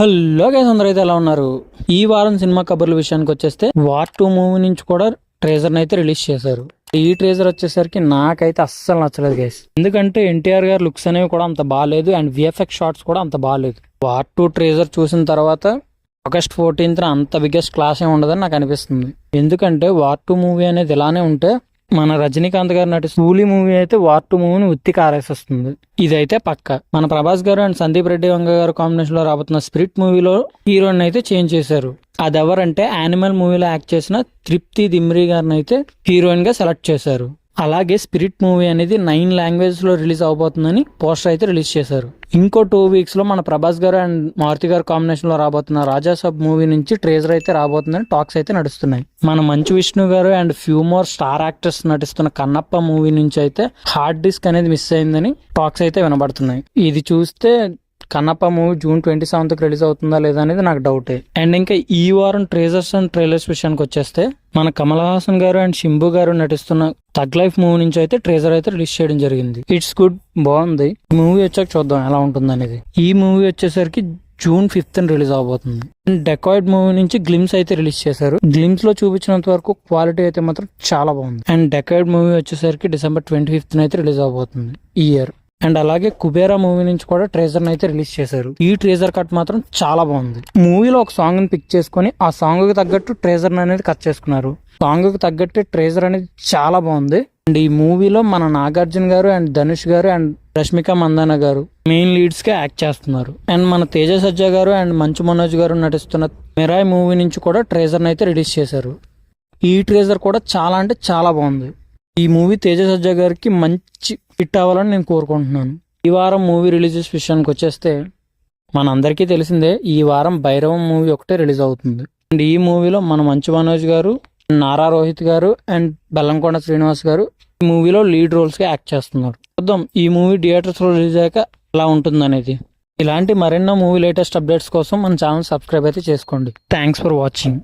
Hello guys, అందరూ అయితే ఎలా ఉన్నారు? ఈ వారం సినిమా కబుర్ల విషయానికి వచ్చేస్తే వార్ 2 మూవీ నుంచి కూడా ట్రేజర్ అయితే రిలీజ్ చేశారు. ఈ ట్రేజర్ వచ్చేసరికి నాకైతే అస్సలు నచ్చలేదు గైస్. ఎందుకంటే ఎన్టీఆర్ గారి లుక్స్ అనేవి కూడా అంత బాగాలేదు అండ్ విఎఫ్ఎక్స్ షాట్స్ కూడా అంత బాగాలేదు. వార్ 2 ట్రేజర్ చూసిన తర్వాత ఆగస్ట్ 14th అంత బిగ్గెస్ట్ క్లాస్ ఏమి ఉండదని నాకు అనిపిస్తుంది. ఎందుకంటే వార్ 2 మూవీ అనేది ఇలానే ఉంటే మన రజనీకాంత్ గారు నటి కూలీ మూవీ అయితే వార్ 2 మూవీని ఉత్తి కారేసేస్తుంది. ఇదైతే పక్క. మన ప్రభాస్ గారు అండ్ సందీప్ రెడ్డి వంగ గారు కాంబినేషన్ లో రాబోతున్న స్పిరిట్ మూవీలో హీరోయిన్ అయితే చేంజ్ చేశారు. అది ఎవరంటే యానిమల్ మూవీలో యాక్ట్ చేసిన తృప్తి దిమ్రి గారిని అయితే హీరోయిన్ గా సెలెక్ట్ చేశారు. అలాగే స్పిరిట్ మూవీ అనేది 9 లాంగ్వేజ్ లో రిలీజ్ అవబోతుందని పోస్టర్ అయితే రిలీజ్ చేశారు. ఇంకో 2 weeks లో మన ప్రభాస్ గారు అండ్ మారుతి గారు కాంబినేషన్ లో రాబోతున్న రాజాసాబ్ మూవీ నుంచి ట్రేజర్ అయితే రాబోతుందని టాక్స్ అయితే నడుస్తున్నాయి. మన మంచు విష్ణు గారు and few more star actors నటిస్తున్న కన్నప్ప మూవీ నుంచి అయితే హార్డ్ డిస్క్ అనేది మిస్ అయిందని టాక్స్ అయితే వినబడుతున్నాయి. ఇది చూస్తే Kannappa movie June 27th release అవుతుందా లేదా అనేది నాకు డౌటే. అండ్ ఇంకా ఈ వారం ట్రేజర్స్ అండ్ ట్రైలర్స్ విషయానికి వచ్చేస్తే మన కమల్ హాసన్ గారు అండ్ శింబు గారు నటిస్తున్న థగ్ లైఫ్ మూవీ నుంచి అయితే ట్రేజర్ అయితే రిలీజ్ చేయడం జరిగింది. ఇట్స్ గుడ్, బాగుంది. మూవీ వచ్చాక చూద్దాం ఎలా ఉంటుంది అనేది. ఈ మూవీ వచ్చేసరికి June 5th రిలీజ్ అవబోతుంది. డెకాయిడ్ మూవీ నుంచి గ్లిమ్స్ అయితే రిలీజ్ చేశారు. గ్లిమ్స్ లో చూపించినంత వరకు క్వాలిటీ అయితే మాత్రం చాలా బాగుంది. అండ్ డెకాయిడ్ మూవీ వచ్చేసరికి December 25th అయితే రిలీజ్ అవబోతుంది ఈ ఇయర్. అండ్ అలాగే కుబేరా మూవీ నుంచి కూడా ట్రేజర్ అయితే రిలీజ్ చేశారు. ఈ ట్రేజర్ కట్ మాత్రం చాలా బాగుంది. మూవీలో ఒక సాంగ్ ని పిక్ చేసుకుని ఆ సాంగ్ కి తగ్గట్టు ట్రేజర్ అనేది కట్ చేసుకున్నారు. సాంగ్ కి తగ్గట్టు ట్రేజర్ అనేది చాలా బాగుంది. అండ్ ఈ మూవీలో మన నాగార్జున గారు అండ్ ధనుష్ గారు అండ్ రష్మిక మందాన గారు మెయిన్ లీడ్స్ గా యాక్ట్ చేస్తున్నారు. అండ్ మన తేజ సజ్జా గారు అండ్ మంచు మనోజ్ గారు నటిస్తున్న మిరాయ్ మూవీ నుంచి కూడా ట్రేజర్ అయితే రిలీజ్ చేశారు. ఈ ట్రేజర్ కూడా చాలా అంటే చాలా బాగుంది. ఈ మూవీ తేజ సజ్జా గారికి మంచి హిట్ అవ్వాలని నేను కోరుకుంటున్నాను. ఈ వారం మూవీ రిలీజెస్ విషయానికి వచ్చేస్తే మనందరికీ తెలిసిందే, ఈ వారం భైరవం మూవీ ఒకటే రిలీజ్ అవుతుంది. అండ్ ఈ మూవీలో మన మంచు మనోజ్ గారు, నారా రోహిత్ గారు అండ్ బెల్లంకొండ శ్రీనివాస్ గారు ఈ మూవీలో లీడ్ రోల్స్ గా యాక్ట్ చేస్తున్నారు. చూద్దాం ఈ మూవీ థియేటర్స్ లో రిలీజ్ అయ్యాక ఎలా ఉంటుంది అనేది. ఇలాంటి మరెన్నో మూవీ లేటెస్ట్ అప్డేట్స్ కోసం మన ఛానల్ సబ్స్క్రైబ్ అయితే చేసుకోండి. Thanks for watching.